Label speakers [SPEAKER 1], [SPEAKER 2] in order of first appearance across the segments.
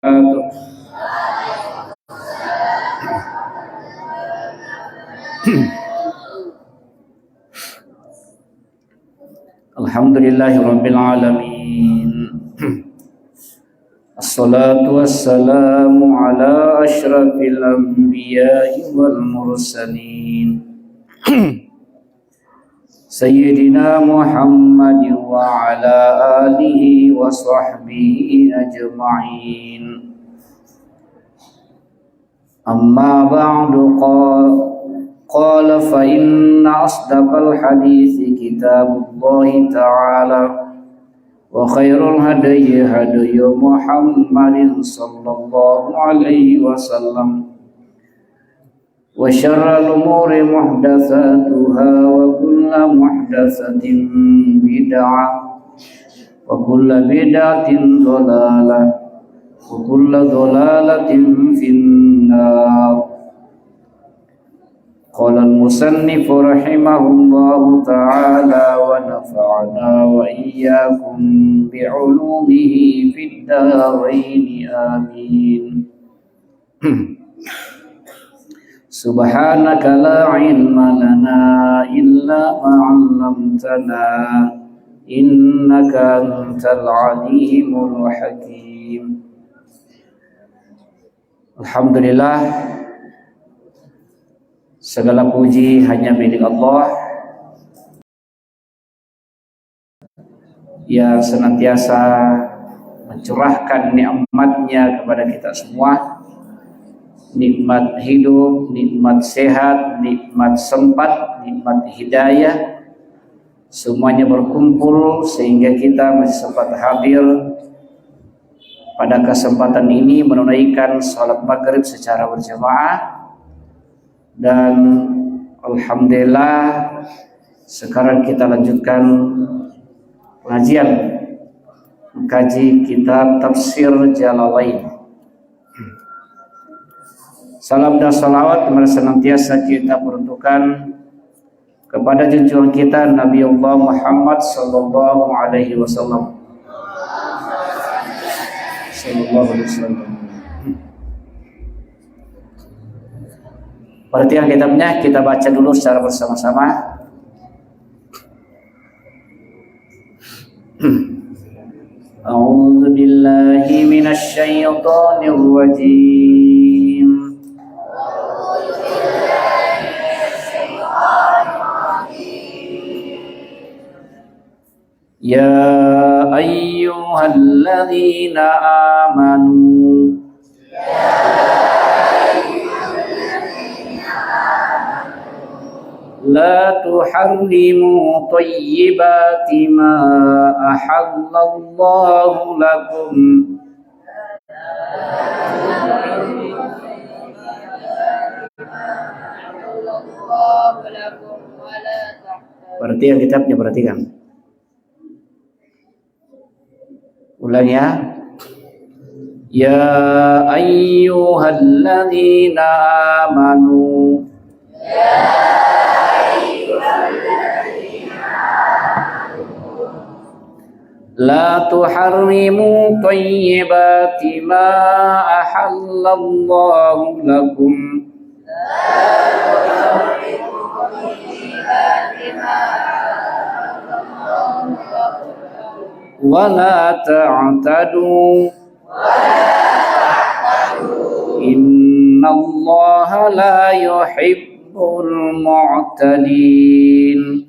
[SPEAKER 1] Alhamdulillahirabbil alamin. Assalatu wassalamu ala asyrafil anbiya'i wal mursalin. Sayyidina Muhammadin wa ala alihi wa sahbihi ajma'in. Amma ba'du qala fa inna asdaqal hadithi kitabullahi ta'ala wa khairul hadyi hadyu Muhammadin sallallahu alaihi wasallam wa syarrul umuri muhdatsatuha wa kullu muhdatsatin bid'ah wa kullu bid'atin dhalalah wa kullu dhalalatin finnar. Qala al-musannif rahimahullahu ta'ala wa nafa'ana wa iyyakum bi'ulumihi fid dharain amin. Subhanaka la ilma lana illa ma 'allamtana innaka antal alimul hakim. Alhamdulillah, segala puji hanya milik Allah yang senantiasa mencurahkan nikmat-Nya kepada kita semua. Nikmat hidup, nikmat sehat, nikmat sempat, nikmat hidayah, semuanya berkumpul sehingga kita masih sempat hadir pada kesempatan ini menunaikan salat maghrib secara berjamaah. Dan alhamdulillah sekarang kita lanjutkan pengajian mengkaji kitab Tafsir Jalalain. Salam dan salawat senantiasa kita peruntukkan kepada junjungan kita Nabi Allah Muhammad sallallahu alaihi wasallam. Perhatian kitabnya kita baca dulu secara bersama-sama. A'udzu billahi minasy syaithanir rajim. Ya ayyuhalladzina amanu la tuharrimu thayyibati ma ahallallahu lakum. Perhatikan kitabnya, perhatikan. Ulang ya. Ya ayyuhalladzina amanu. La tuharrimu thayyibati ma ahallallahu lakum. Wa la ta'tadu. Innallaha la yuhibbul mu'tadin.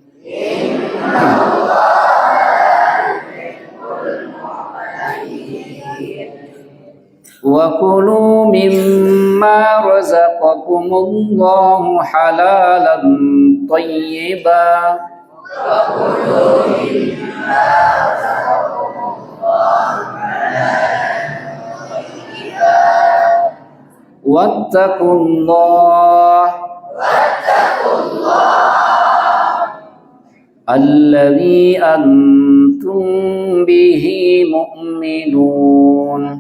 [SPEAKER 1] Wa kulu mimma razaqakumullahu halalan thayyiban. Wattaqullah alladzi antum bihi mu'minun.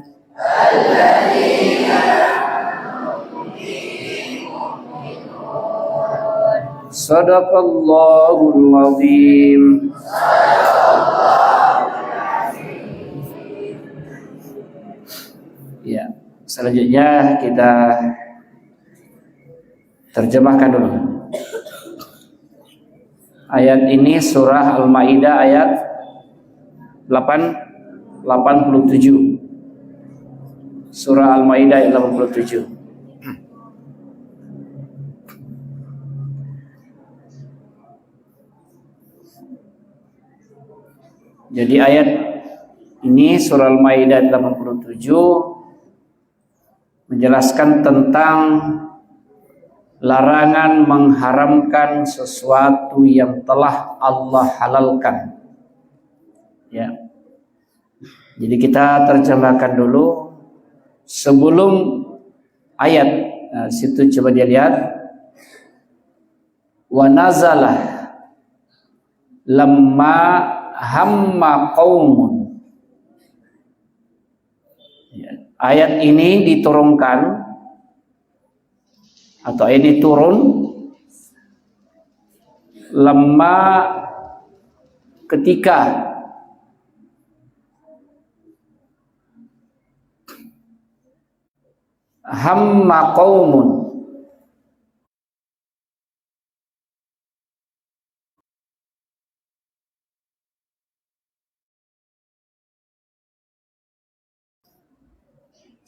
[SPEAKER 1] Sadaqallahul azim. Ya, selanjutnya kita terjemahkan dulu. Ayat ini surah Al-Maidah ayat 87. Surah Al-Maidah ayat 87. Jadi ayat ini surah Al-Maidah 87 menjelaskan tentang larangan mengharamkan sesuatu yang telah Allah halalkan. Ya. Jadi kita terjemahkan dulu sebelum ayat. Nah, situ coba dia lihat. Wa nazalah lamma hamma qaumun. Ya. Ayat ini diturunkan atau ini turun lamma ketika hamma qaumun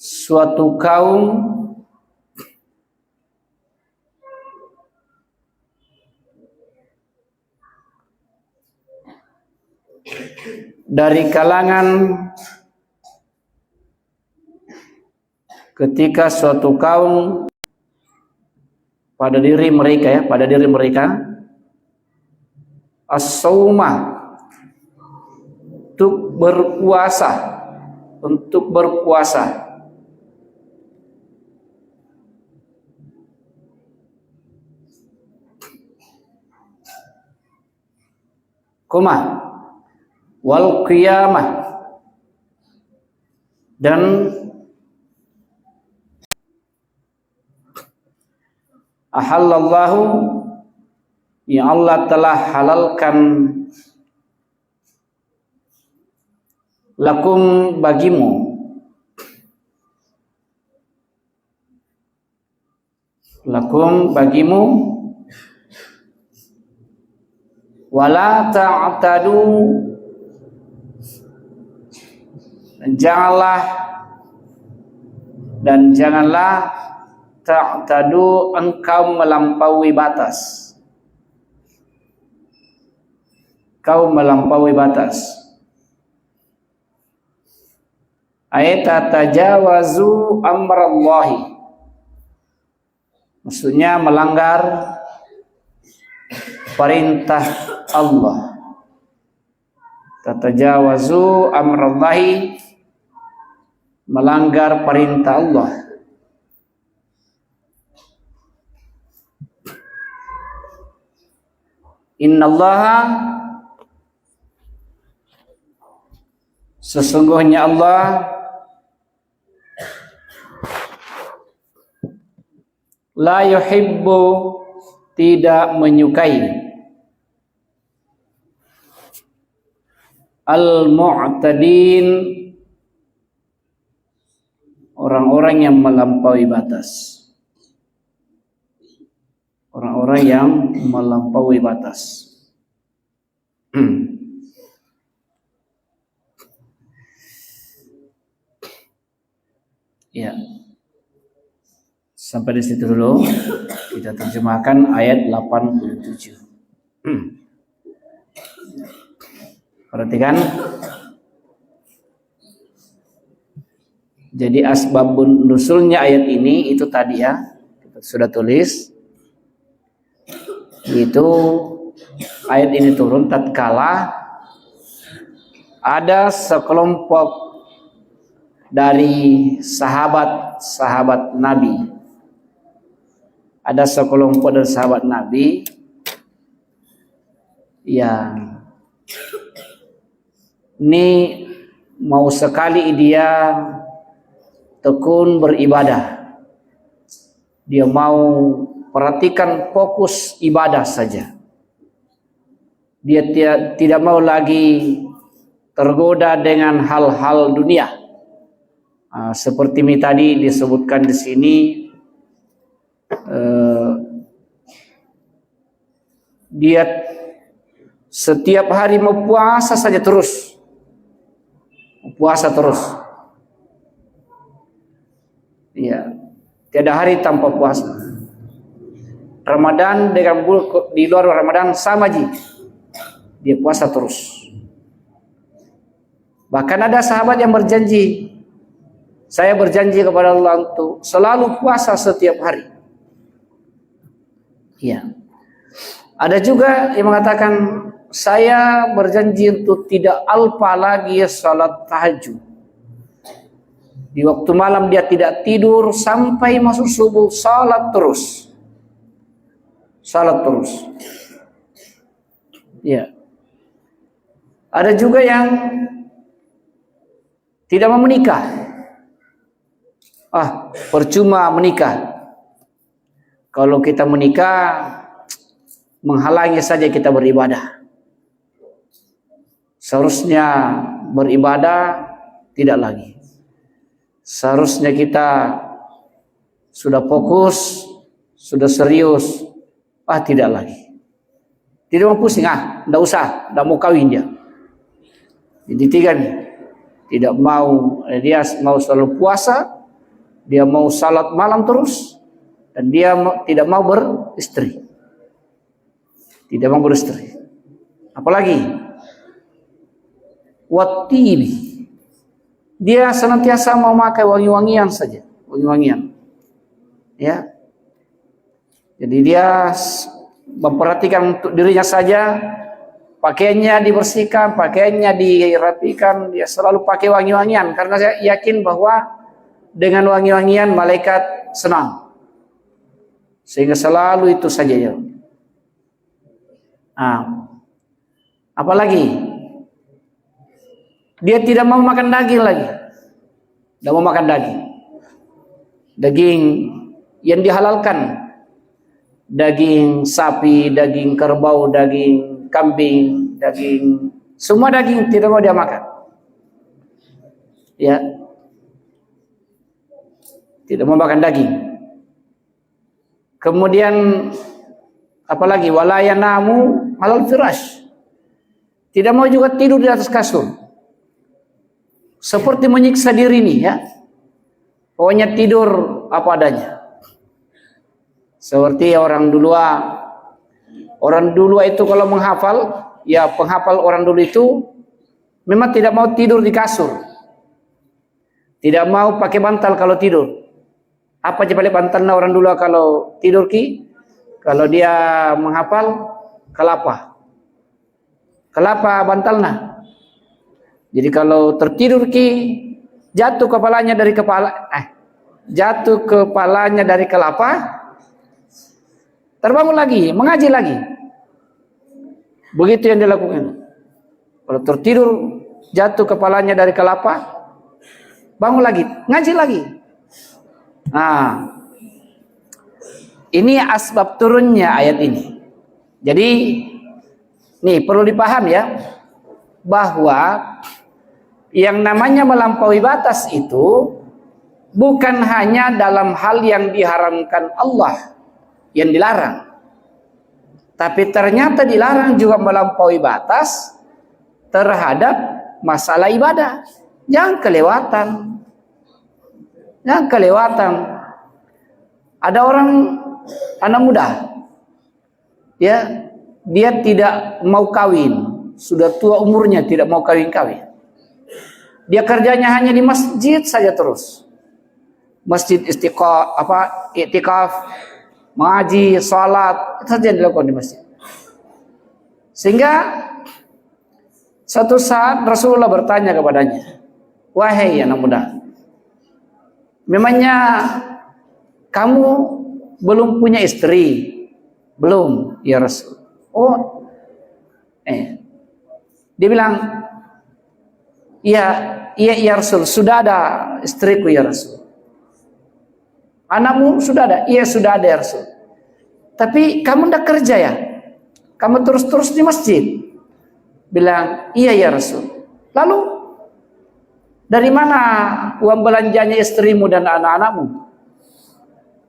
[SPEAKER 1] suatu kaum dari kalangan ketika suatu kaum pada diri mereka as-sauma untuk berpuasa wal qiyamah dan ahallallahu ya Allah telah halalkan lakum bagimu wala ta'tadu janganlah ta'tadu engkau melampaui batas. Ayat tajawazu amrallahi, maksudnya melanggar perintah Allah. Tatajawazu amrallahi, melanggar perintah Allah. Innallaha, sesungguhnya Allah la yuhibbu, tidak menyukai al-mu'tadin, orang-orang yang melampaui batas. Orang-orang yang melampaui batas. Ya. Sampai di situ dulu. Kita terjemahkan ayat 87. Perhatikan. Jadi asbabun nusulnya ayat ini itu tadi ya, kita sudah tulis. Itu ayat ini turun tatkala ada sekelompok dari sahabat Nabi. Ada sekelompok dari sahabat Nabi yang ini mau sekali dia tekun beribadah. Dia mau perhatikan fokus ibadah saja. Dia tidak mau lagi tergoda dengan hal-hal dunia. Seperti tadi disebutkan di sini, dia setiap hari mau puasa saja terus, puasa terus. Ya, tiada hari tanpa puasa. Ramadan dengan di luar Ramadan sama ji, dia puasa terus. Bahkan ada sahabat yang berjanji, saya berjanji kepada Allah untuk selalu puasa setiap hari. Ya. Ada juga yang mengatakan, saya berjanji untuk tidak alpa lagi salat tahajud. Di waktu malam dia tidak tidur sampai masuk subuh, salat terus. Salat terus. Ya. Ada juga yang tidak mau menikah. Percuma menikah. Kalau kita menikah, menghalangi saja kita beribadah. Seharusnya beribadah tidak lagi. Seharusnya kita sudah fokus, sudah serius. Tidak lagi. Tidak mau pusing, tidak usah, tidak mau kawin dia. Jadi tiga nih. Tidak mau, dia mau selalu puasa, dia mau salat malam terus, dan dia tidak mau beristri. Tidak mau beristri. Apalagi watibi, dia senantiasa mau memakai wangi-wangian saja, wangi-wangian. Ya. Jadi dia memperhatikan untuk dirinya saja, pakaiannya dibersihkan, pakaiannya dirapikan, dia selalu pakai wangi-wangian karena saya yakin bahwa dengan wangi-wangian malaikat senang. Sehingga selalu itu saja ya. Apalagi dia tidak mau makan daging lagi. Tidak mau makan daging. Daging yang dihalalkan. Daging sapi, daging kerbau, daging kambing, daging, semua daging tidak mau dia makan. Ya. Tidak mau makan daging. Kemudian apalagi wala yanamu alal firash. Tidak mau juga tidur di atas kasur. Seperti menyiksa diri nih ya. Pokoknya tidur apa adanya. Seperti orang dulu itu kalau menghafal, ya penghafal orang dulu itu memang tidak mau tidur di kasur. Tidak mau pakai bantal kalau tidur. Apa aja balik bantalnya orang dulu kalau tidur ki? Kalau dia menghafal kelapa. Kelapa bantalnya. Jadi kalau tertidur ki, jatuh kepalanya dari kelapa, terbangun lagi, mengaji lagi. Begitu yang dilakukan. Kalau tertidur, jatuh kepalanya dari kelapa, bangun lagi, ngaji lagi. Ini asbab turunnya ayat ini. Jadi, nih perlu dipaham ya, bahwa yang namanya melampaui batas itu bukan hanya dalam hal yang diharamkan Allah, yang dilarang. Tapi ternyata dilarang juga melampaui batas terhadap masalah ibadah. Jangan kelewatan. Jangan kelewatan. Ada orang, anak muda, ya, dia tidak mau kawin, sudah tua umurnya, tidak mau kawin-kawin. Dia kerjanya hanya di masjid saja terus. Masjid iktikaf, mengaji, salat, itu saja yang dilakukan di masjid. Sehingga suatu saat Rasulullah bertanya kepadanya, wahai anak muda, memangnya kamu belum punya istri? Belum, ya Rasul. Dia bilang, iya ya Rasul, sudah ada istriku ya Rasul. Anakmu sudah ada? Iya sudah ada ya Rasul. Tapi kamu tidak kerja ya? Kamu terus-terus di masjid? Bilang, iya ya Rasul. Lalu dari mana uang belanjanya istrimu dan anak-anakmu?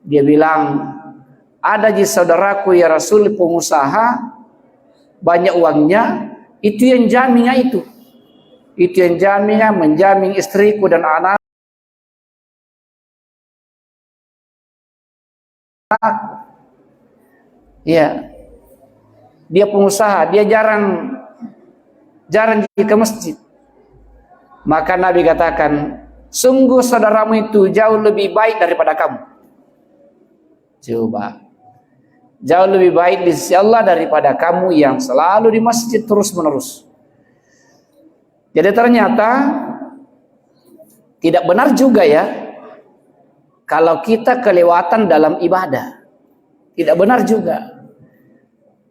[SPEAKER 1] Dia bilang, ada ji saudaraku ya Rasul, pengusaha, banyak uangnya, itu yang jaminnya itu. Itu yang jaminnya, menjamin istriku dan anak. Ya, dia pengusaha, dia jarang pergi ke masjid. Maka Nabi katakan, sungguh saudaramu itu jauh lebih baik daripada kamu. Coba, jauh lebih baik di sisi Allah daripada kamu yang selalu di masjid terus menerus. Jadi ternyata tidak benar juga ya kalau kita kelewatan dalam ibadah. Tidak benar juga.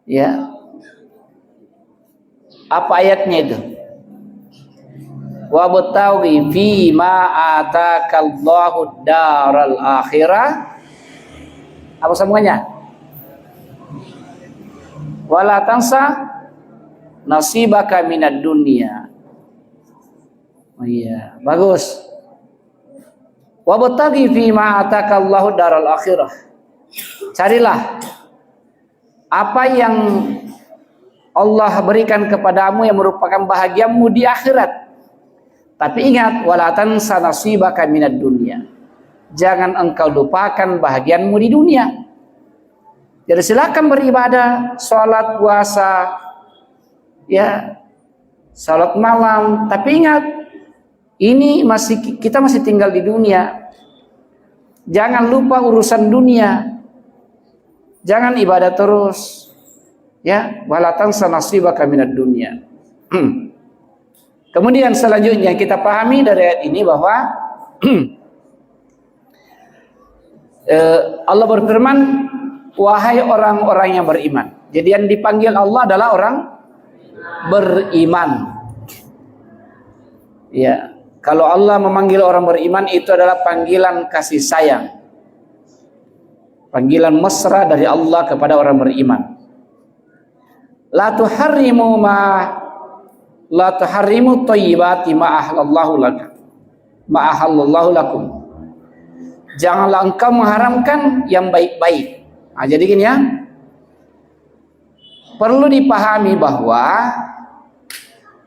[SPEAKER 1] Ya. Apa ayatnya itu? Wa bataghi fi ma atakallahu daral akhirah. Apa sambungannya? Wala tansa nasibaka minad dunya. Oh iya, bagus. Wa bataghi fi ma atakallahu daral akhirah. Carilah apa yang Allah berikan kepadamu yang merupakan bahagiamu di akhirat. Tapi ingat, wala tansa nasibaka minad dunya. Jangan engkau lupakan bahagianmu di dunia. Jadi silakan beribadah, sholat, puasa, ya, sholat malam. Tapi ingat, ini kita masih tinggal di dunia. Jangan lupa urusan dunia. Jangan ibadah terus. Ya, wala tansa nasibaka minad dunya. Kemudian selanjutnya kita pahami dari ayat ini bahwa Allah berfirman, wahai orang-orang yang beriman. Jadi yang dipanggil Allah adalah orang beriman. Ya, kalau Allah memanggil orang beriman itu adalah panggilan kasih sayang. Panggilan mesra dari Allah kepada orang beriman. La tuharrimu thayyibati ma ahallallahu lakum. Janganlah engkau mengharamkan yang baik-baik. Nah, jadi gini ya. Perlu dipahami bahwa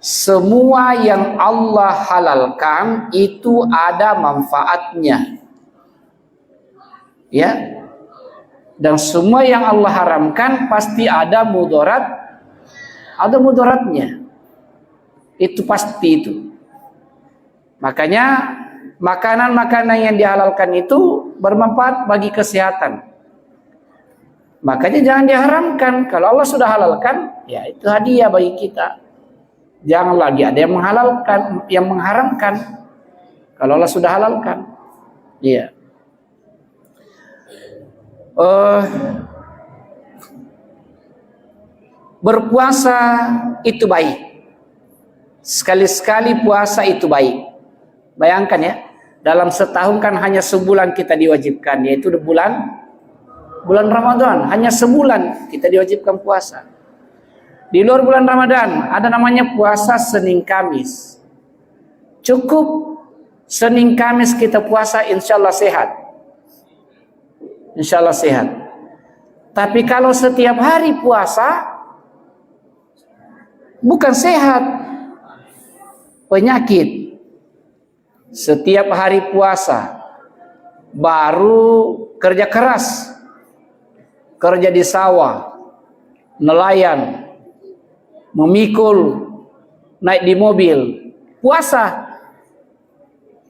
[SPEAKER 1] semua yang Allah halalkan itu ada manfaatnya. Ya. Dan semua yang Allah haramkan pasti ada mudaratnya. Itu pasti itu. Makanya makanan-makanan yang dihalalkan itu bermanfaat bagi kesehatan. Makanya jangan diharamkan. Kalau Allah sudah halalkan, ya itu hadiah bagi kita. Jangan lagi ada yang mengharamkan. Kalau Allah sudah halalkan. Iya. Berpuasa itu baik. Sekali-sekali puasa itu baik. Bayangkan ya, dalam setahun kan hanya sebulan kita diwajibkan, yaitu bulan Ramadan. Hanya sebulan kita diwajibkan puasa. Di luar bulan Ramadan ada namanya puasa Senin Kamis. Cukup Senin Kamis kita puasa, insya Allah sehat. Insya Allah sehat. Tapi kalau setiap hari puasa, bukan sehat, penyakit. Setiap hari puasa, baru kerja keras, kerja di sawah, nelayan, memikul, naik di mobil, puasa,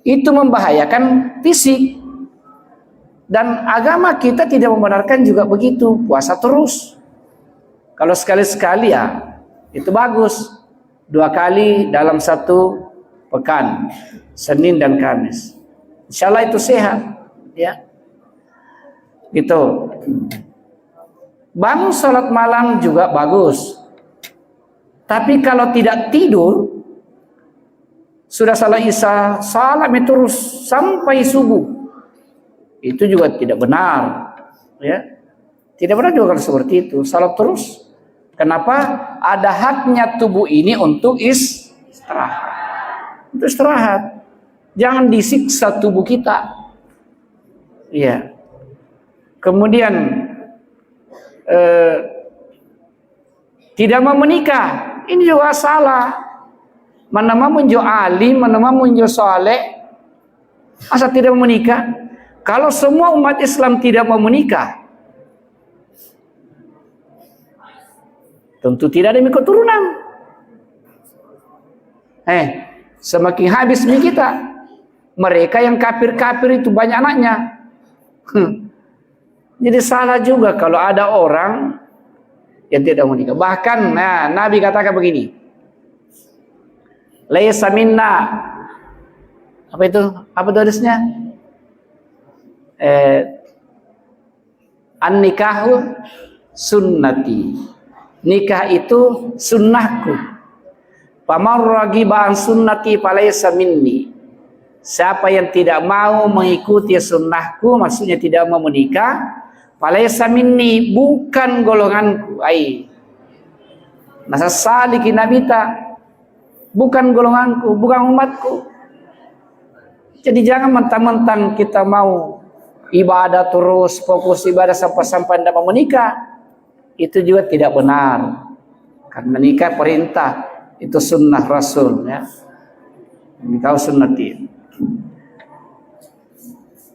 [SPEAKER 1] itu membahayakan fisik. Dan agama kita tidak membenarkan juga begitu, puasa terus. Kalau sekali-sekali ya, itu bagus. 2 kali dalam 1 pekan, Senin dan Kamis. Insya Allah itu sehat, ya. Gitu. Bangun sholat malam juga bagus. Tapi kalau tidak tidur, sudah salat isya, salat terus sampai subuh, itu juga tidak benar, ya. Tidak benar juga kalau seperti itu. Salat terus. Kenapa? Ada haknya tubuh ini untuk istirahat. Untuk istirahat. Jangan disiksa tubuh kita. Iya. Kemudian tidak mau menikah, ini juga salah. Mana mau menjo alim, mana mau menjo soleh, masa tidak mau menikah? Kalau semua umat Islam tidak mau menikah, tentu tidak ada keturunan. Semakin habis kita. Mereka yang kafir-kafir itu banyak anaknya. Jadi salah juga kalau ada orang yang tidak mau nikah. Bahkan Nabi katakan begini, laisa minna. Apa itu? Apa itu hadisnya? An-nikahu sunnati. Nikah itu sunnahku. Faman ragiba an sunnati falaysa minni. Siapa yang tidak mau mengikuti sunnahku, maksudnya tidak mau menikah, falaysa minni, bukan golonganku. Nasa saliki nabita, bukan golonganku, bukan umatku. Jadi jangan mentang-mentang kita mau ibadah terus, fokus ibadah sampai tidak mau menikah, itu juga tidak benar. Karena nikah perintah, itu sunnah Rasul, ya. Nikah sunnati.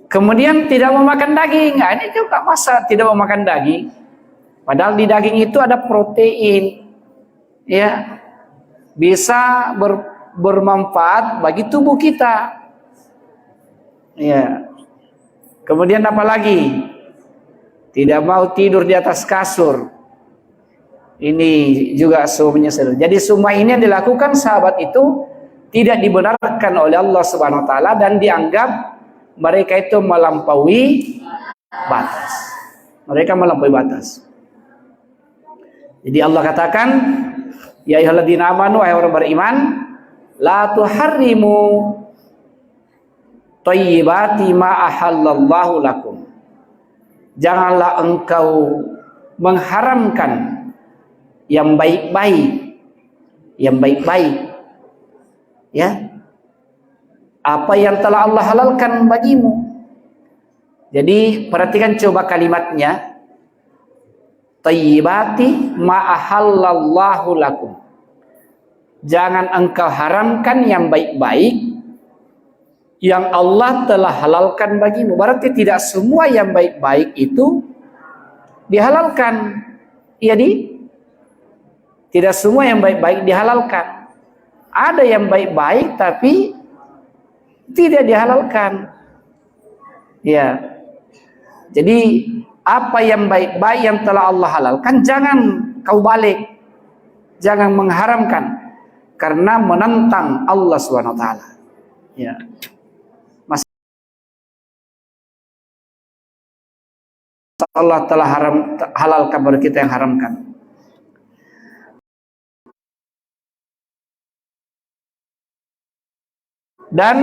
[SPEAKER 1] Kemudian tidak mau makan daging. Ini juga masa tidak mau makan daging. Padahal di daging itu ada protein, ya, bisa bermanfaat bagi tubuh kita, ya. Kemudian apa lagi? Tidak mau tidur di atas kasur. Ini juga semuanya salah. Jadi semua ini yang dilakukan sahabat itu tidak dibenarkan oleh Allah Subhanahu wa taala dan dianggap mereka itu melampaui batas. Mereka melampaui batas. Jadi Allah katakan, ya ayyuhalladzina amanu, wahai orang beriman, la tuharrimu thayyibati ma ahallallahu lakum. Janganlah engkau mengharamkan yang baik-baik, ya, apa yang telah Allah halalkan bagimu. Jadi perhatikan coba kalimatnya, thayyibati ma ahallallahu lakum. Jangan engkau haramkan yang baik-baik yang Allah telah halalkan bagimu. Berarti tidak semua yang baik-baik itu dihalalkan. Iya, tidak semua yang baik-baik dihalalkan. Ada yang baik-baik tapi tidak dihalalkan. Ya. Jadi apa yang baik-baik yang telah Allah halalkan jangan kau balik. Jangan mengharamkan karena menentang Allah Subhanahu wa taala. Ya. Allah telah halalkan kepada kita yang haramkan. Dan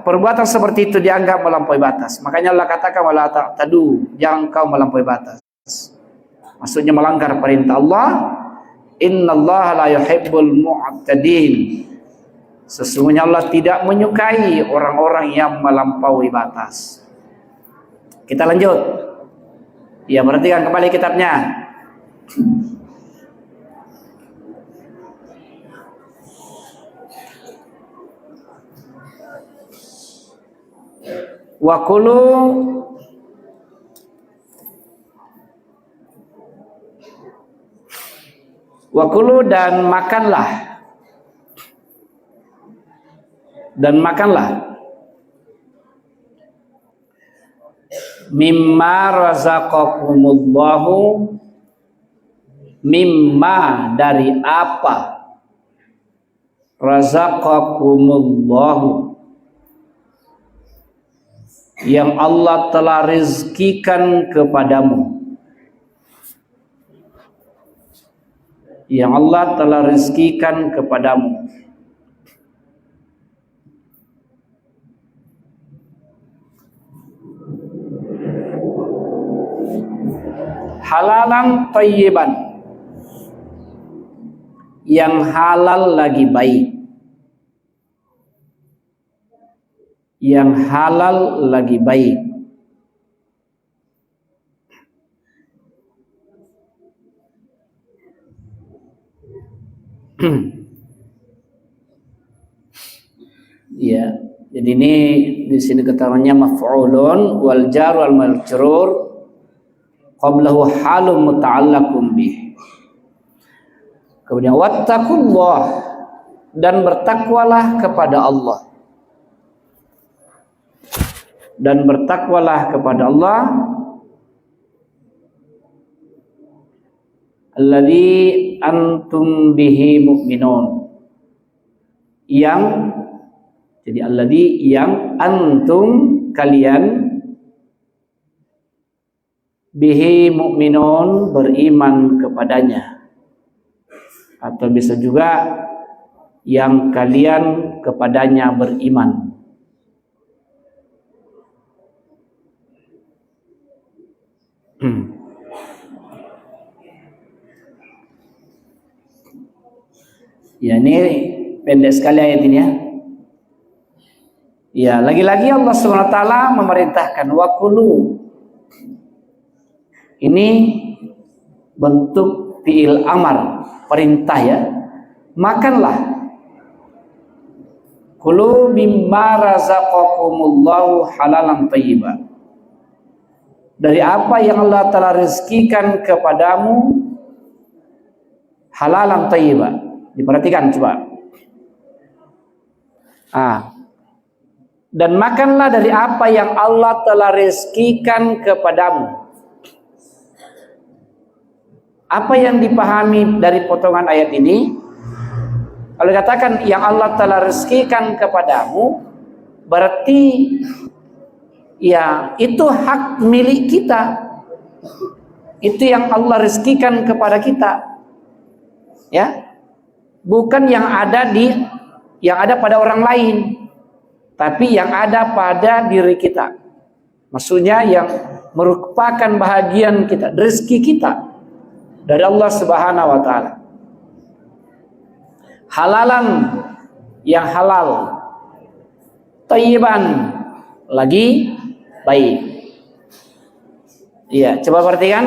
[SPEAKER 1] perbuatan seperti itu dianggap melampaui batas. Makanya Allah katakan wala ta'tadu, jangan kau melampaui batas. Maksudnya melanggar perintah Allah. Innallaha la yuhibbul mu'tadin. Sesungguhnya Allah tidak menyukai orang-orang yang melampaui batas. Kita lanjut. Ya, perhatikan kembali kitabnya. Wakulu dan makanlah mimma razaqakumullahu, mimma dari apa, razaqakumullahu yang Allah telah rizkikan kepadamu, yang Allah telah rizkikan kepadamu. Halalan thayyiban, yang halal lagi baik. yang halal lagi baik. Ya, jadi ini di sini keterangannya maf'ulun wal jar wal majrur qablahu halun muta'allaqun bih. Kemudian wattaqullah, dan bertakwalah kepada Allah. Dan bertakwalah kepada Allah alladzi antum bihi mu'minun, yang jadi alladzi yang antum kalian bihi mu'minun beriman kepadanya, atau bisa juga yang kalian kepadanya beriman. Ya, ini pendek sekali ayat ini ya. Ya, lagi-lagi Allah SWT memerintahkan wakulu. Ini bentuk fi'il amar, perintah ya. Makanlah. Kulu mimma razaqakumullahu halalan thayyiban. Dari apa yang Allah telah rezekikan kepadamu halalan thayyiban. Diperhatikan coba. Dan makanlah dari apa yang Allah telah rezekikan kepadamu. Apa yang dipahami dari potongan ayat ini? Kalau dikatakan yang Allah telah rezekikan kepadamu, berarti ya itu hak milik kita. Itu yang Allah rezekikan kepada kita. Ya. Bukan yang ada pada orang lain, tapi yang ada pada diri kita. Maksudnya yang merupakan bahagian kita, rezeki kita dari Allah Subhanahu wa taala. Halalan, yang halal. Thayyiban, lagi baik. Iya, coba perhatikan.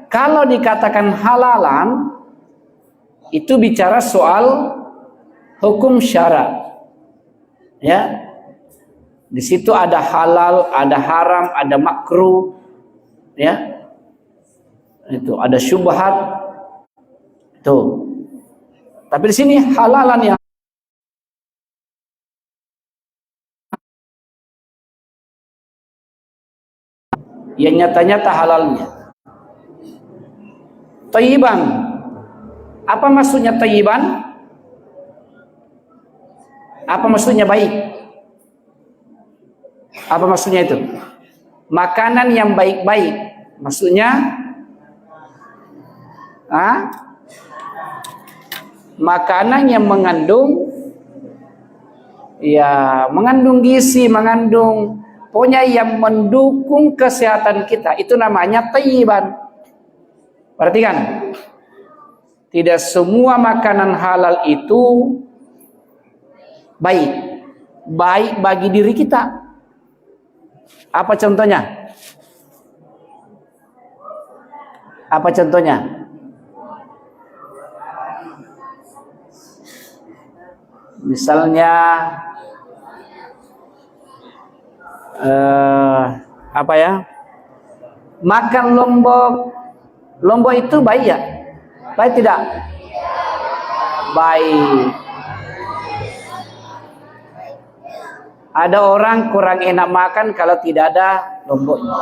[SPEAKER 1] Kalau dikatakan halalan, itu bicara soal hukum syara. Ya. Di situ ada halal, ada haram, ada makruh. Ya. Itu ada syubhat. Itu. Tapi di sini halalan yang nyata-nyata halalnya. Thayyiban. Apa maksudnya thayyiban? Apa maksudnya baik? Apa maksudnya itu? Makanan yang baik-baik. Maksudnya makanan yang mengandung gizi, pokoknya yang mendukung kesehatan kita. Itu namanya thayyiban. Perhatikan. Tidak semua makanan halal itu baik. Baik bagi diri kita. Apa contohnya? Apa contohnya? Misalnya apa ya? Makan lombok. Lombok itu baik ya? Baik tidak? Baik. Ada orang kurang enak makan kalau tidak ada lomboknya.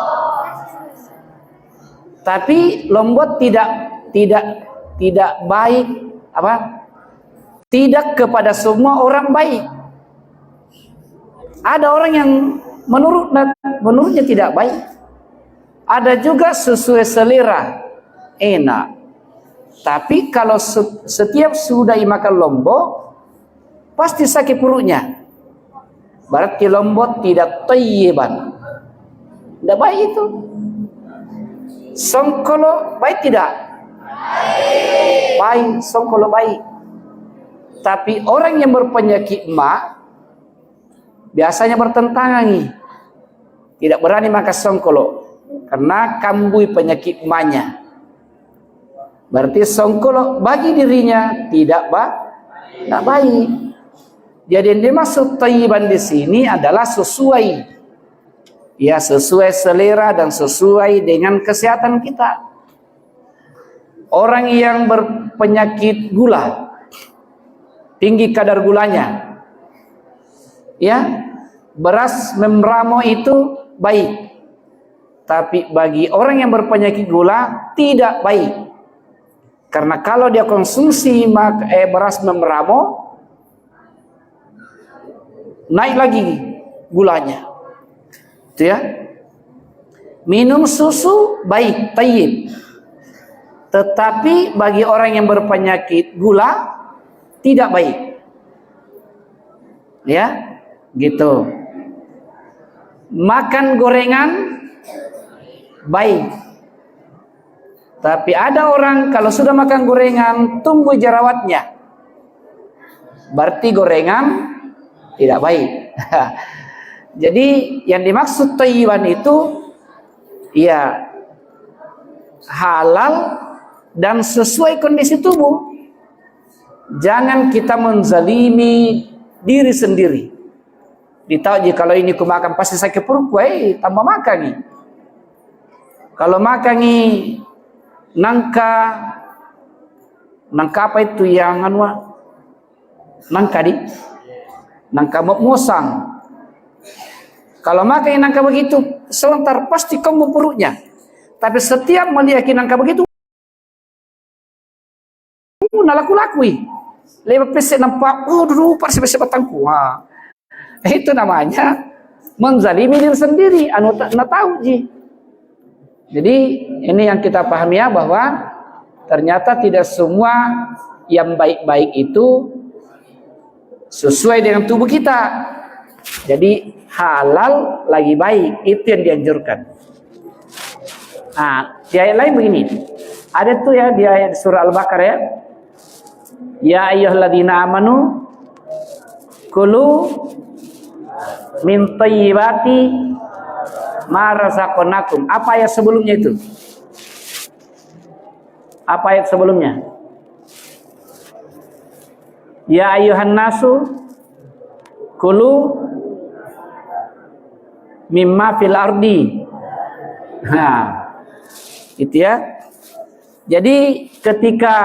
[SPEAKER 1] Tapi lombok tidak baik apa? Tidak kepada semua orang baik. Ada orang yang menurutnya tidak baik. Ada juga sesuai selera, enak. Tapi kalau setiap sudah makan lombok, pasti sakit perutnya. Berarti lombok tidak thayyiban. Tidak baik itu. Songkolo baik tidak? Baik, songkolo baik. Tapi orang yang berpenyakit ma, biasanya bertentangan nih. Tidak berani makan songkolo karena kambui penyakit manya. Berarti songkolo bagi dirinya tidak baik. Jadi yang dimaksud thayyiban di sini adalah sesuai, ya sesuai selera dan sesuai dengan kesehatan kita. Orang yang berpenyakit gula, tinggi kadar gulanya, ya beras membramo itu baik, tapi bagi orang yang berpenyakit gula tidak baik. Karena kalau dia konsumsi beras membramo, naik lagi gulanya. Itu ya. Minum susu baik, thayyib. Tetapi bagi orang yang berpenyakit gula tidak baik. Ya, gitu. Makan gorengan baik. Tapi ada orang kalau sudah makan gorengan tumbuh jerawatnya. Berarti gorengan tidak baik. Jadi yang dimaksud thayyiban itu ya halal dan sesuai kondisi tubuh. Jangan kita menzalimi diri sendiri. Ditahu kalau ini ku makan pasti sakit perut, tambah makan nih. Kalau makan nih nangka apa itu yang nangka musang. Kalau makan nangka begitu sebentar pasti kamu perutnya. Tapi setiap melihat nangka begitu laku-lakui. Lewat pesek nampak, dulu pas batangku. Itu namanya menzalimi diri sendiri, tahu ji. Jadi ini yang kita pahami ya, bahwa ternyata tidak semua yang baik-baik itu sesuai dengan tubuh kita. Jadi halal lagi baik, itu yang dianjurkan. Di ayat lain begini. Ada tuh ya di ayat surah Al-Baqarah ya. Ya ayyuhalladzina amanu kulu min thayyibati ma razaqnakum. Apa ayat sebelumnya itu? Apa ayat sebelumnya? Ya ayyuhan nasu kulu mimma fil ardi. Itu ya. Jadi ketika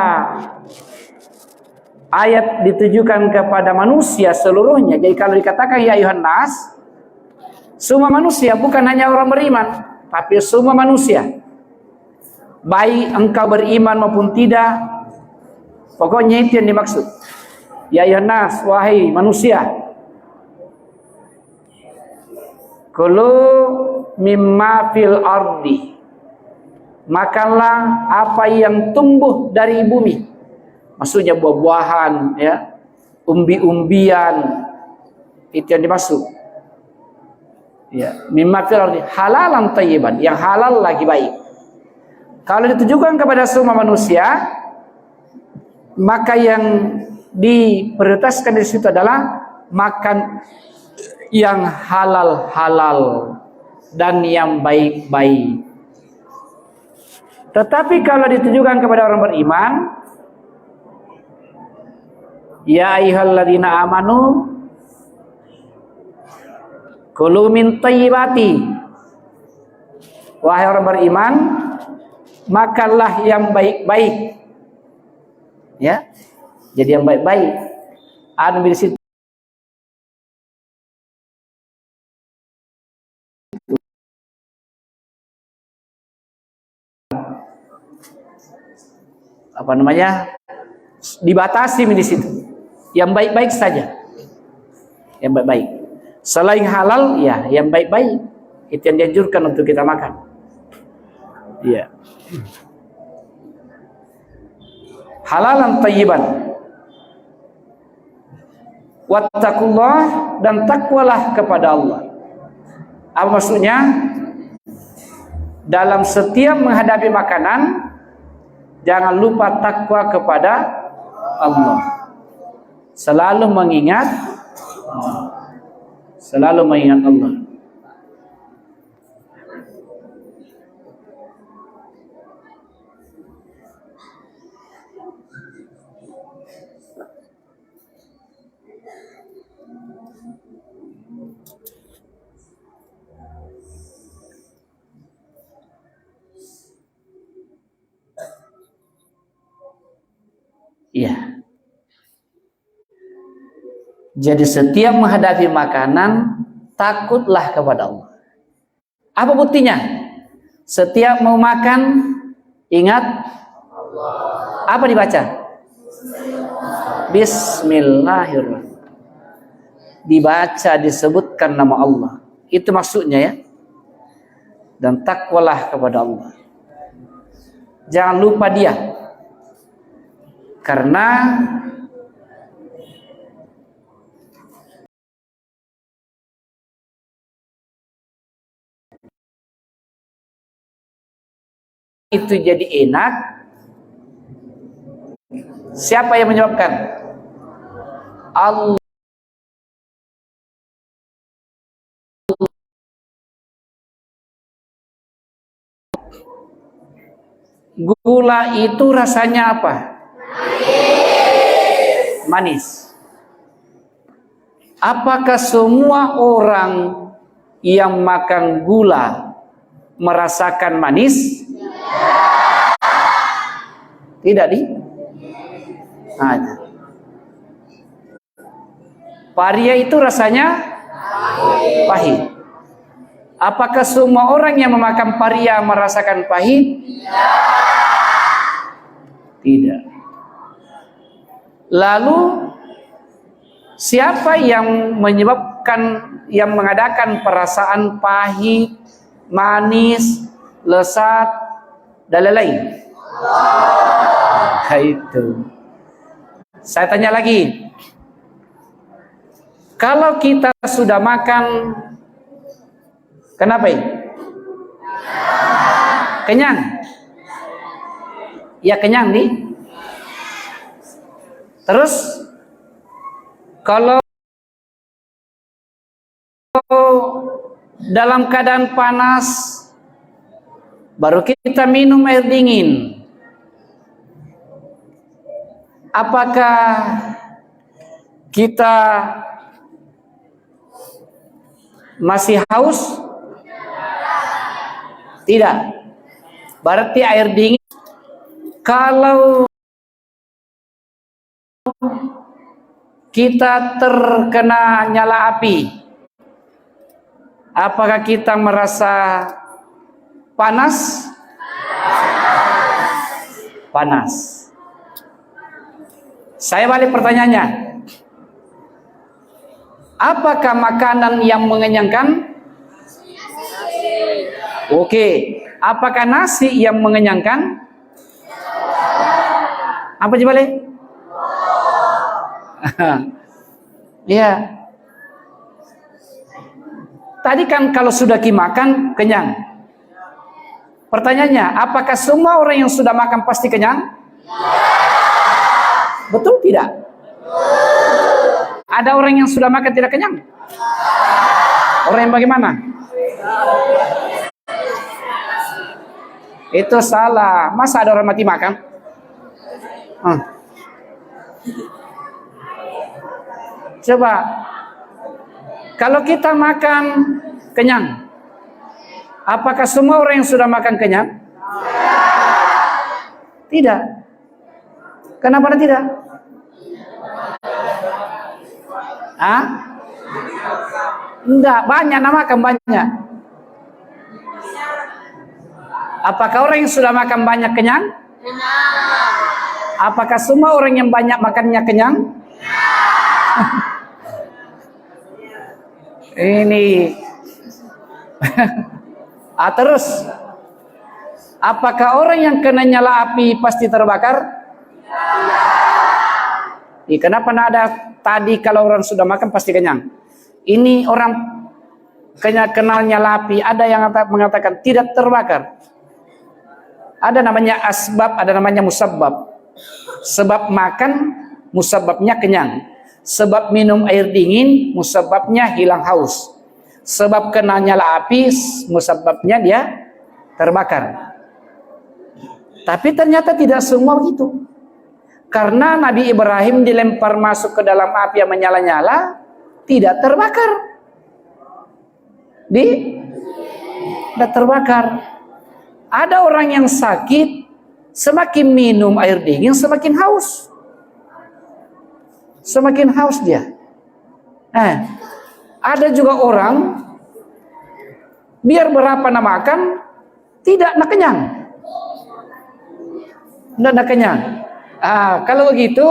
[SPEAKER 1] ayat ditujukan kepada manusia seluruhnya, jadi kalau dikatakan ya ayyuhan nas, semua manusia, bukan hanya orang beriman, tapi semua manusia. Baik engkau beriman maupun tidak, pokoknya itu yang dimaksud. Ya ayyuhan nas, wahai manusia, kulu mimma fil ardi, makanlah apa yang tumbuh dari bumi. Maksudnya buah-buahan, ya, umbi-umbian, itu yang dimaksud. Ya, mimma fil ardi halalan thayyiban, yang halal lagi baik. Kalau ditujukan kepada semua manusia, maka yang diprioritaskan di situ adalah makan yang halal-halal dan yang baik-baik. Tetapi kalau ditujukan kepada orang beriman, ya ayyuhalladzina amanu kulu min thayyibati, wahai orang beriman, makanlah yang baik-baik. Ya. Jadi yang baik-baik. Ada di situ. Apa namanya? Dibatasi di situ. Yang baik-baik saja. Yang baik-baik. Selain halal, ya, yang baik-baik. Itu yang dianjurkan untuk kita makan. Iya. Halalan thayyiban. Wattaqullah, dan takwalah kepada Allah. Apa maksudnya? Dalam setiap menghadapi makanan, jangan lupa takwa kepada Allah. Selalu mengingat, Selalu mengingat Allah. Iya. Jadi setiap menghadapi makanan, takutlah kepada Allah. Apa buktinya? Setiap mau makan, ingat Allah. Apa dibaca? Bismillahirrahmanirrahim. Dibaca, disebutkan nama Allah. Itu maksudnya ya. Dan takwalah kepada Allah. Jangan lupa dia. Karena itu jadi enak. Siapa yang menyebabkan? Allah. Gula itu rasanya apa? Manis. Apakah semua orang yang makan gula merasakan manis? Tidak di? Ada. Paria itu rasanya pahit. Apakah semua orang yang memakan paria merasakan pahit? Tidak. Lalu siapa yang menyebabkan, yang mengadakan perasaan pahit, manis, lezat, dan lain-lain? Itu. Saya tanya lagi. Kalau kita sudah makan, kenapa ini? Kenyang? Ya kenyang nih. Terus kalau dalam keadaan panas baru kita minum air dingin, apakah kita masih haus? Tidak. Berarti air dingin, kalau kita terkena nyala api, apakah kita merasa panas? Panas. Saya balik pertanyaannya. Apakah makanan yang mengenyangkan? Oke. Apakah nasi yang mengenyangkan? Apa coba balik? Iya. Tadi kan kalau sudah makan kenyang. Pertanyaannya, apakah semua orang yang sudah makan pasti kenyang? Betul tidak? Ada orang yang sudah makan tidak kenyang? Orang yang bagaimana? Itu salah. Masa ada orang mati makan? Coba, kalau kita makan kenyang, apakah semua orang yang sudah makan kenyang? Tidak. Kenapa tidak? Enggak, banyak makan banyak. Apakah orang yang sudah makan banyak kenyang? Apakah semua orang yang banyak makannya kenyang? Ini. Terus, apakah orang yang kena nyala api pasti terbakar? Kenapa ada tadi kalau orang sudah makan pasti kenyang? Ini orang kenal nyala api, ada yang mengatakan tidak terbakar. Ada namanya asbab, ada namanya musabbab. Sebab makan, musabbabnya kenyang. Sebab minum air dingin musababnya hilang haus. Sebab kena nyala api musababnya dia terbakar. Tapi ternyata tidak semua begitu. Karena Nabi Ibrahim dilempar masuk ke dalam api yang menyala-nyala, tidak terbakar. Tidak terbakar. Ada orang yang sakit, semakin minum air dingin semakin haus. Semakin haus dia. Ada juga orang biar berapa nak makan tidak nak kenyang. Tidak nak kenyang. Kalau begitu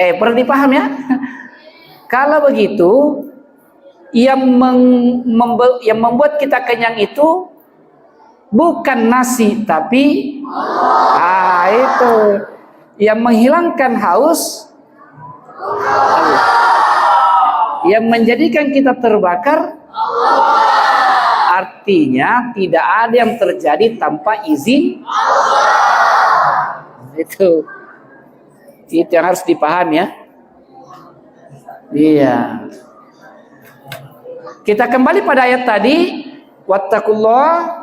[SPEAKER 1] perlu dipaham ya. Kalau begitu yang membuat kita kenyang itu bukan nasi tapi itu yang menghilangkan haus, yang menjadikan kita terbakar. Artinya tidak ada yang terjadi tanpa izin itu yang harus dipahami ya. Iya. Kita kembali pada ayat tadi, wattaqullah.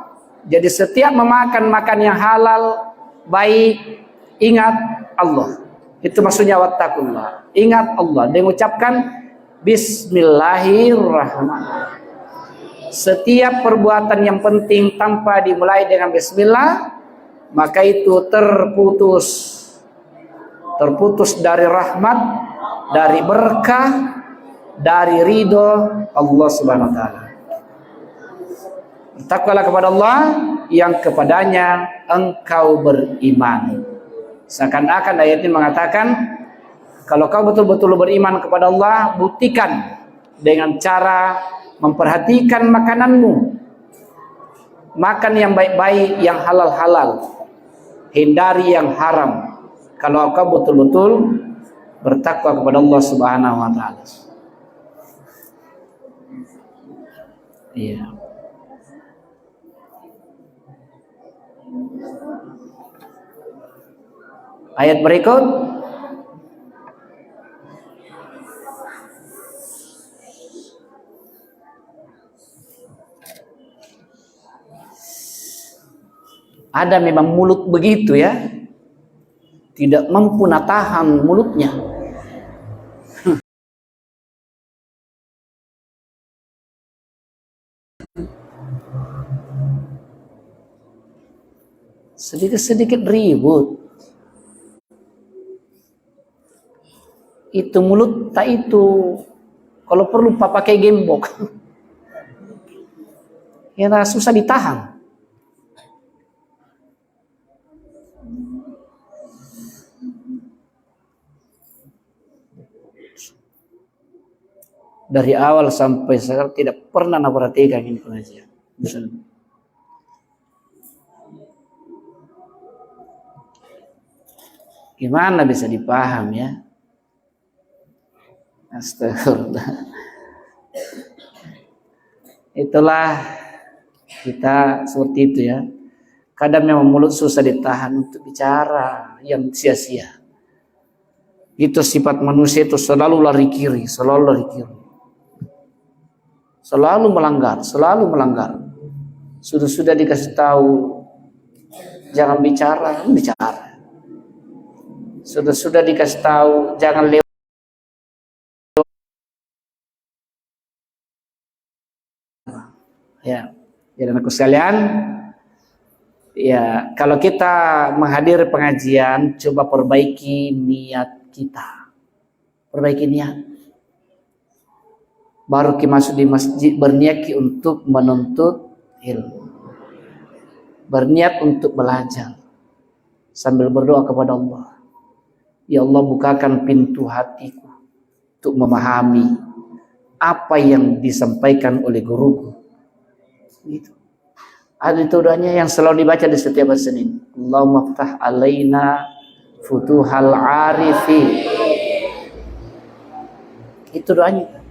[SPEAKER 1] Jadi setiap memakan makan yang halal, baik, ingat Allah. Itu maksudnya wattaqullah. Ingat Allah dengan ucapkan bismillahirrahmanirrahim. Setiap perbuatan yang penting tanpa dimulai dengan bismillah, maka itu terputus dari rahmat, dari berkah, dari ridho Allah Subhanahu wa taala. Bertakwalah kepada Allah yang kepadanya engkau beriman. Seakan-akan ayat ini mengatakan, kalau kau betul-betul beriman kepada Allah, buktikan dengan cara memperhatikan makananmu. Makan yang baik-baik, yang halal-halal. Hindari yang haram. Kalau kau betul-betul bertakwa kepada Allah Subhanahu wa taala. Iya. Ayat berikut, ada memang mulut begitu ya, tidak mampu tahan mulutnya. Sedikit-sedikit ribut. Itu mulut tak itu. Kalau perlu pakai gembok. Ya susah ditahan. Dari awal sampai sekarang tidak pernah perhatikan ini pengajian. Gimana bisa dipaham ya? Astagfirullah. Itulah kita seperti itu ya. Kadang memang mulut susah ditahan untuk bicara yang sia-sia. Itu sifat manusia, itu selalu lari kiri, selalu lari kiri. Selalu melanggar. Sudah dikasih tahu jangan bicara. Sudah dikasih tahu jangan lewat. Ya, dan aku sekalian, ya kalau kita menghadiri pengajian, coba perbaiki niat kita. Perbaiki niat. Baru kita masuk di masjid berniat untuk menuntut ilmu. Berniat untuk belajar. Sambil berdoa kepada Allah. Ya Allah, bukakan pintu hatiku untuk memahami apa yang disampaikan oleh guruku. Gitu. Ada itu doanya yang selalu dibaca di setiap hari Senin. Allahumma ftah alaina futuhal arifin. Itu doanya.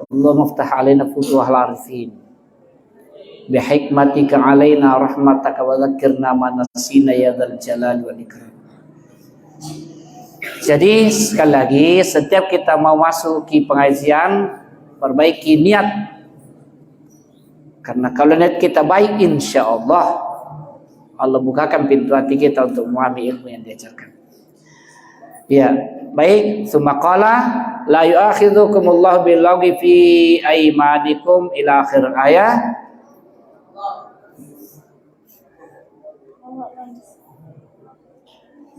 [SPEAKER 1] Allahumma ftah alaina futuhal arifin. bihikmatika alaina rahmataka wa dzakirna ma nasina ya dzal jalali wal ikram. Jadi sekali lagi, setiap kita mau masuk ke pengajian, perbaiki niat. Karena kalau niat kita baik, insya Allah Allah bukakan pintu hati kita untuk memahami ilmu yang diajarkan. Ya, baik. Tsumma qala la yu'akhidhukumullahu bil-lagwi fi aymanikum ila akhir ayat.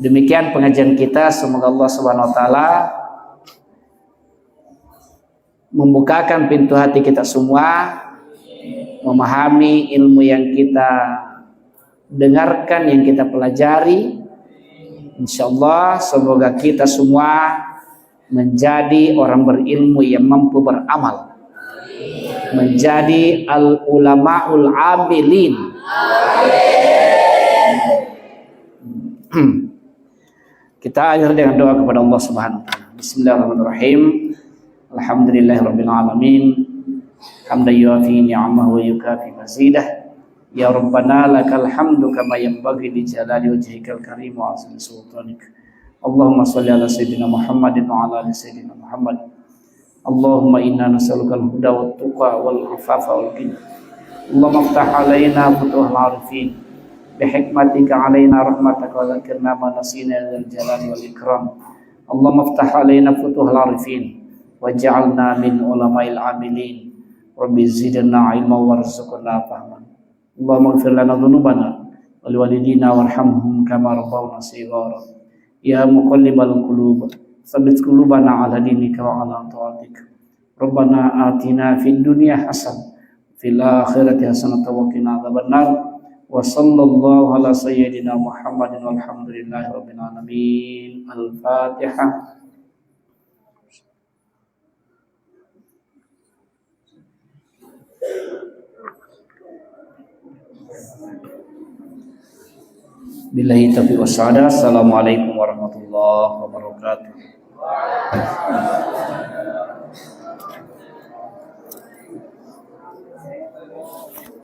[SPEAKER 1] Demikian pengajian kita, semoga Allah Subhanahu wa taala membukakan pintu hati kita semua, memahami ilmu yang kita dengarkan, yang kita pelajari. Insyaallah semoga kita semua menjadi orang berilmu yang mampu beramal, menjadi al-ulama'ul amilin. Kita akhir dengan doa kepada Allah Subhanahu wa taala. Bismillahirrahmanirrahim. Alhamdulillahirabbil alamin. Hamdan yuafi ni'amahu wa yukafi mazidah. Ya Rabbana lakal hamdu kama yanbaghi li jalali wajhikal karim wa 'azimi sultanik. Allahumma shalli ala sayyidina Muhammadin wa ala ali sayyidina Muhammad. Allahumma inna nas'aluka al-huda wat tuqa wal 'afafa wal ghina. Allahumma iftah alaina futuhal 'arifin. Bihikmatika alaina rahmataka wa dzakirna ma nasina dzal jalali wal ikram. Allahumma iftah alaina futuhal 'arifin waj'alna min ulama'il 'amilin. Rabbi zidna 'ilma warzuqna fahman. Allahumma ighfir lana dhunubana wa liwalidina warhamhum kama rabbawna shighara. Ya muqallibal qulub tsabbit qulubana 'ala dinika wa 'ala ta'atik. Rabbana atina fid dunya hasanah fil akhirati hasanatan wa qina adzabannar. Wa sallallahu ala sayyidina Muhammadin walhamdulillahi rabbil alamin. Al-Fatihah. Billahi taufiq wassalam. Assalamualaikum warahmatullahi wabarakatuh.